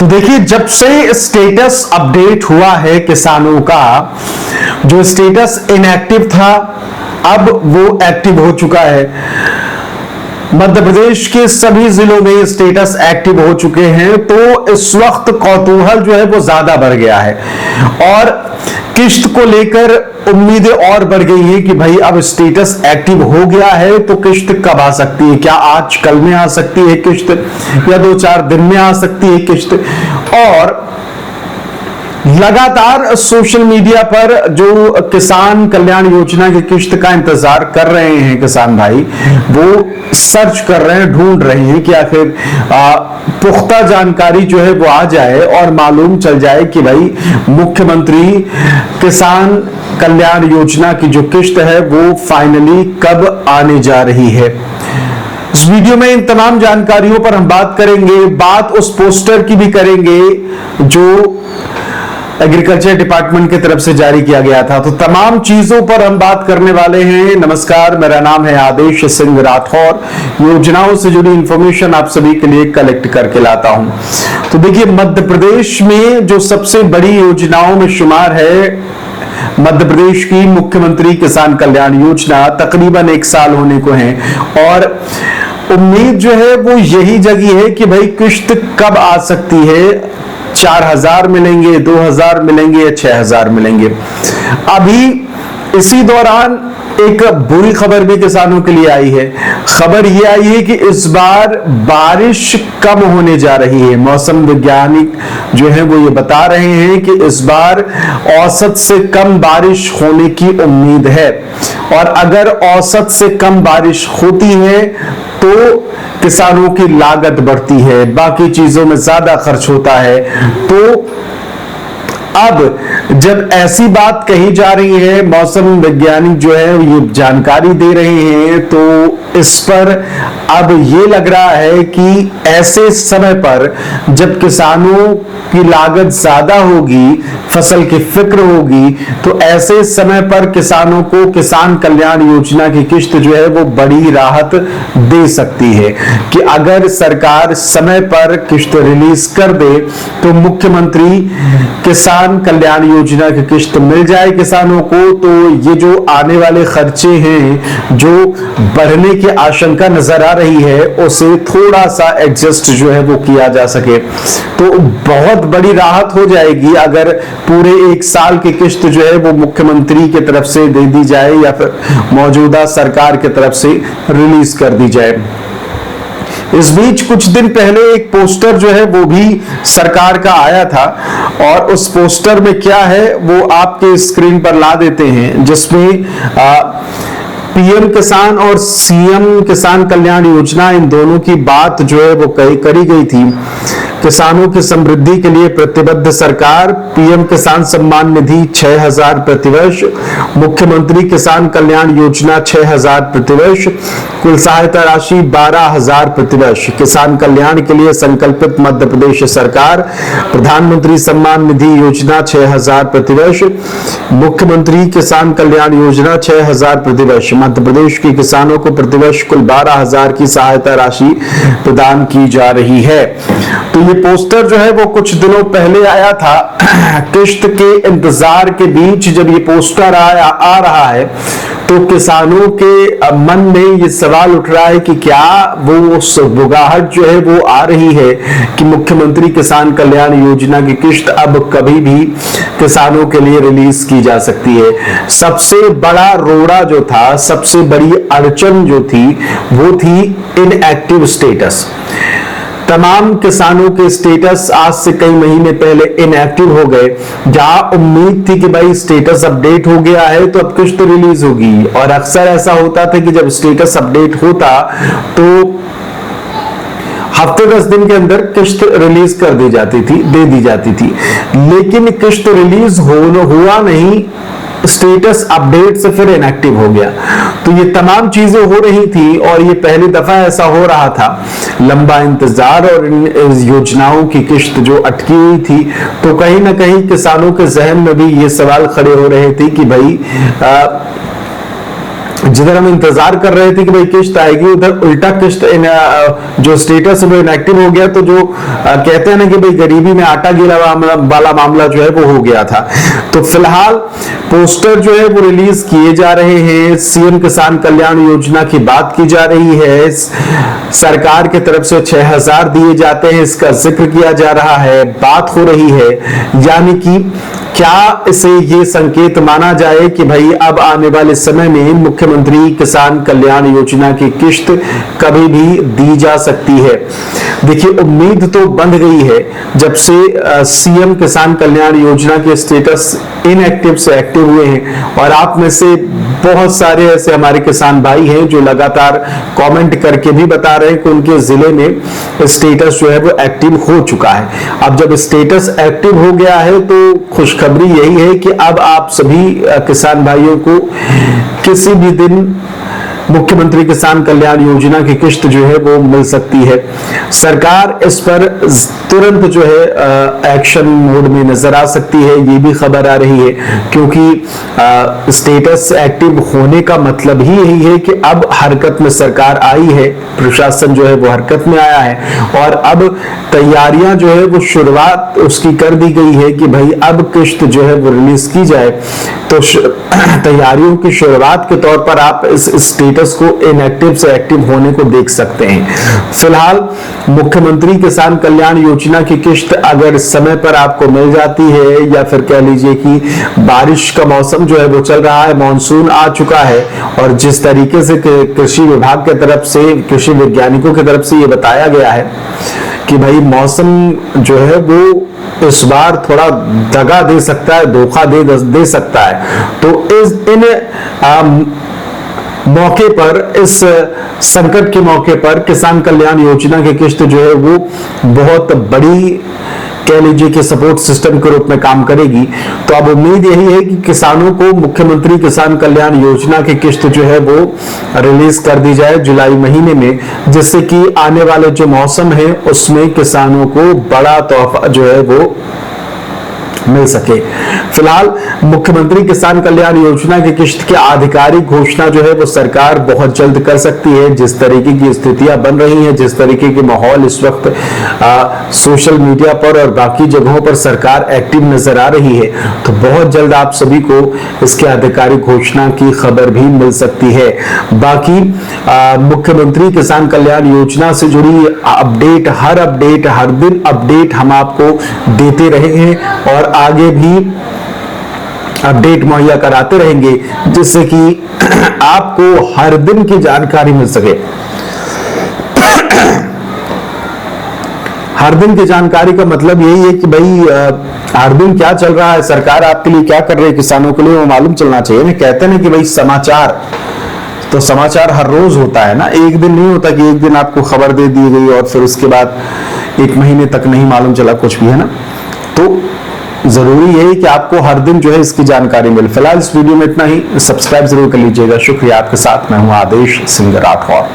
तो देखिए, जब से स्टेटस अपडेट हुआ है किसानों का, जो स्टेटस इनएक्टिव था अब वो एक्टिव हो चुका है। मध्य प्रदेश के सभी जिलों में स्टेटस एक्टिव हो चुके हैं, तो इस वक्त कौतूहल जो है वो ज्यादा बढ़ गया है और किश्त को लेकर उम्मीदें और बढ़ गई हैं कि भाई अब स्टेटस एक्टिव हो गया है तो किश्त कब आ सकती है, क्या आज कल में आ सकती है किश्त या 2-4 दिन में आ सकती है किश्त। और लगातार सोशल मीडिया पर जो किसान कल्याण योजना की किश्त का इंतजार कर रहे हैं किसान भाई, वो सर्च कर रहे हैं, ढूंढ रहे हैं कि आखिर पुख्ता जानकारी जो है वो आ जाए और मालूम चल जाए कि भाई मुख्यमंत्री किसान कल्याण योजना की जो किश्त है वो फाइनली कब आने जा रही है। इस वीडियो में इन तमाम जानकारियों पर हम बात करेंगे। बात उस पोस्टर की भी करेंगे जो एग्रीकल्चर डिपार्टमेंट की तरफ से जारी किया गया था। तो तमाम चीजों पर हम बात करने वाले हैं। नमस्कार, मेरा नाम है आदेश सिंह राठौर। योजनाओं से जुड़ी इंफॉर्मेशन आप सभी के लिए कलेक्ट करके लाता हूं। तो देखिए, मध्य प्रदेश में जो सबसे बड़ी योजनाओं में शुमार है मध्य प्रदेश की मुख्यमंत्री किसान कल्याण योजना, तकरीबन 1 साल होने को है और उम्मीद जो है वो यही जगी है कि भाई किश्त कब आ सकती है। 4000 मिलेंगे, 2000 मिलेंगे या 6000 मिलेंगे। अभी इसी दौरान एक बुरी खबर भी किसानों के लिए आई है। खबर यह आई है कि इस बार बारिश कम होने जा रही है। मौसम वैज्ञानिक जो है वो ये बता रहे हैं कि इस बार औसत से कम बारिश होने की उम्मीद है और अगर औसत से कम बारिश होती है तो किसानों की लागत बढ़ती है, बाकी चीजों में ज्यादा खर्च होता है। तो अब जब ऐसी बात कही जा रही है, मौसम वैज्ञानिक जो है ये जानकारी दे रहे हैं, तो इस पर अब ये लग रहा है कि ऐसे समय पर जब किसानों की लागत ज्यादा होगी, फसल की फिक्र होगी, तो ऐसे समय पर किसानों को किसान कल्याण योजना की किश्त जो है वो बड़ी राहत दे सकती है कि अगर सरकार समय पर किश्त रिलीज कर दे तो मुख्यमंत्री किसान कल्याण योजना की किश्त मिल जाए किसानों को, तो ये जो आने वाले खर्चे हैं जो बढ़ने की आशंका नजर आ रही है उसे थोड़ा सा एडजस्ट जो है वो किया जा सके। तो बहुत बड़ी राहत हो जाएगी अगर पूरे 1 साल की किश्त जो है वो मुख्यमंत्री की तरफ से दे दी जाए या फिर मौजूदा सरकार की तरफ से रिलीज कर दी जाए। इस बीच कुछ दिन पहले एक पोस्टर जो है वो भी सरकार का आया था और उस पोस्टर में क्या है वो आपके स्क्रीन पर ला देते हैं, जिसमें पीएम किसान और सीएम किसान कल्याण योजना, इन दोनों की बात जो है वो करी गई थी। किसानों की समृद्धि के लिए प्रतिबद्ध सरकार, पीएम किसान सम्मान निधि 6000 प्रतिवर्ष, मुख्यमंत्री किसान कल्याण योजना 6000 प्रतिवर्ष, कुल सहायता राशि 12000 प्रतिवर्ष। किसान कल्याण के लिए संकल्पित मध्य प्रदेश सरकार, प्रधानमंत्री सम्मान निधि योजना 6000 प्रतिवर्ष, मुख्यमंत्री किसान कल्याण योजना 6000 प्रतिवर्ष। मध्य प्रदेश के किसानों को प्रतिवर्ष कुल 12000 की सहायता राशि प्रदान की जा रही है। तो ये पोस्टर जो है वो कुछ दिनों पहले आया था। किश्त के इंतजार के बीच जब ये पोस्टर आ रहा है तो किसानों के मन में ये सवाल उठ रहा है कि क्या वो बुगाहट जो है वो आ रही है कि मुख्यमंत्री किसान कल्याण योजना की किश्त अब कभी भी किसानों के लिए रिलीज की जा सकती है। सबसे बड़ा रोड़ा जो था, सबसे बड़ी अड़चन जो थी वो थी इनएक्टिव स्टेटस। तमाम किसानों के स्टेटस आज से कई महीने पहले इनएक्टिव हो गए। जहां उम्मीद थी कि भाई स्टेटस अपडेट हो गया है तो अब किश्त रिलीज होगी, और अक्सर ऐसा होता था कि जब स्टेटस अपडेट होता तो हफ्ते 10 दिन के अंदर किश्त रिलीज कर दे दी जाती थी, लेकिन किश्त रिलीज हुआ नहीं, स्टेटस अपडेट से फिर इनएक्टिव हो गया। तो ये तमाम चीजें हो रही थी और ये पहली दफा ऐसा हो रहा था। लंबा इंतजार और इन योजनाओं की किश्त जो अटकी हुई थी, तो कहीं ना कहीं किसानों के जहन में भी ये सवाल खड़े हो रहे थे कि भाई जिधर हम इंतजार कर रहे थे कि भाई किश्त आएगी, उधर उल्टा किश्त जो स्टेटस वो इनएक्टिव हो गया। तो जो कहते हैं ना कि भाई गरीबी में आटा गिरा वाला मामला जो है वो हो गया था। तो फिलहाल पोस्टर जो है वो रिलीज किए जा रहे हैं, सीएम किसान कल्याण योजना की बात की जा रही है, सरकार की तरफ से 6,000 दिए जाते हैं, इसका जिक्र किया जा रहा है, बात हो रही है। यानी कि क्या इसे ये संकेत माना जाए कि भाई अब आने वाले समय में मुख्यमंत्री किसान कल्याण योजना की किश्त कभी भी दी जा सकती है। देखिए, उम्मीद तो बंध गई है जब से सीएम किसान कल्याण योजना के स्टेटस इनएक्टिव से एक्टिव हुए हैं, और आप में से बहुत सारे ऐसे हमारे किसान भाई हैं जो लगातार कमेंट करके भी बता रहे हैं कि उनके जिले में स्टेटस जो है वो एक्टिव हो चुका है। अब जब स्टेटस एक्टिव हो गया है तो खुशखबरी यही है कि अब आप सभी किसान भाइयों को किसी भी दिन मुख्यमंत्री किसान कल्याण योजना की किश्त जो है वो मिल सकती है। सरकार इस पर तुरंत जो है एक्शन मोड में नजर आ सकती है, ये भी खबर आ रही है, क्योंकि स्टेटस एक्टिव होने का मतलब ही यही है कि अब हरकत में सरकार आई है, प्रशासन जो है वो हरकत में आया है, और अब तैयारियां जो है वो शुरुआत उसकी कर दी गई है कि भाई अब किश्त जो है वो रिलीज की जाए। तो तैयारियों की शुरुआत के तौर पर आप इस स्टेटस को इनएक्टिव से एक्टिव होने को देख सकते हैं। फिलहाल मुख्यमंत्री किसान कल्याण योजना की किश्त अगर समय पर आपको मिल जाती है, या फिर कह लीजिए कि बारिश का मौसम जो है वो चल रहा है, मानसून आ चुका है, और जिस तरीके से कृषि विभाग की तरफ से, कृषि वैज्ञानिकों की तरफ से ये बताया गया है कि भाई मौसम जो है वो इस बार थोड़ा दगा दे सकता है, धोखा दे सकता है। तो इन मौके पर, इस संकट के मौके पर किसान कल्याण योजना की किश्त जो है वो बहुत बड़ी, कह लीजिए कि सपोर्ट सिस्टम के रूप में काम करेगी। तो अब उम्मीद यही है कि किसानों को मुख्यमंत्री किसान कल्याण योजना की किश्त जो है वो रिलीज कर दी जाए जुलाई महीने में, जिससे कि आने वाले जो मौसम है उसमें किसानों को बड़ा तोहफा जो है वो मिल सके। फिलहाल मुख्यमंत्री किसान कल्याण योजना की किश्त की आधिकारिक घोषणा जो है वो सरकार बहुत जल्द कर सकती है। जिस तरीके की स्थितियां बन रही हैं, जिस तरीके के माहौल इस वक्त सोशल मीडिया पर और बाकी जगहों पर सरकार एक्टिव नजर आ रही है, तो बहुत जल्द आप सभी को इसके आधिकारिक घोषणा की खबर भी मिल सकती है। बाकी मुख्यमंत्री किसान कल्याण योजना से जुड़ी अपडेट, हर दिन अपडेट हम आपको देते रहेंगे और आगे भी अपडेट मुहैया कराते रहेंगे, जिससे कि आपको हर दिन की जानकारी मिल सके। हर दिन की जानकारी का मतलब यही है कि भाई हर दिन क्या चल रहा है, सरकार आपके लिए क्या कर रही है, किसानों के लिए वो मालूम चलना चाहिए ना। कहते हैं ना कि भाई समाचार, तो समाचार हर रोज होता है ना, एक दिन नहीं होता कि एक दिन आपको खबर दे दी गई और फिर उसके बाद 1 महीने तक नहीं मालूम चला कुछ भी, है ना। तो जरूरी है कि आपको हर दिन जो है इसकी जानकारी मिले। फिलहाल इस वीडियो में इतना ही। सब्सक्राइब जरूर कर लीजिएगा। शुक्रिया। आपके साथ मैं हूं आदेश सिंह राठौर।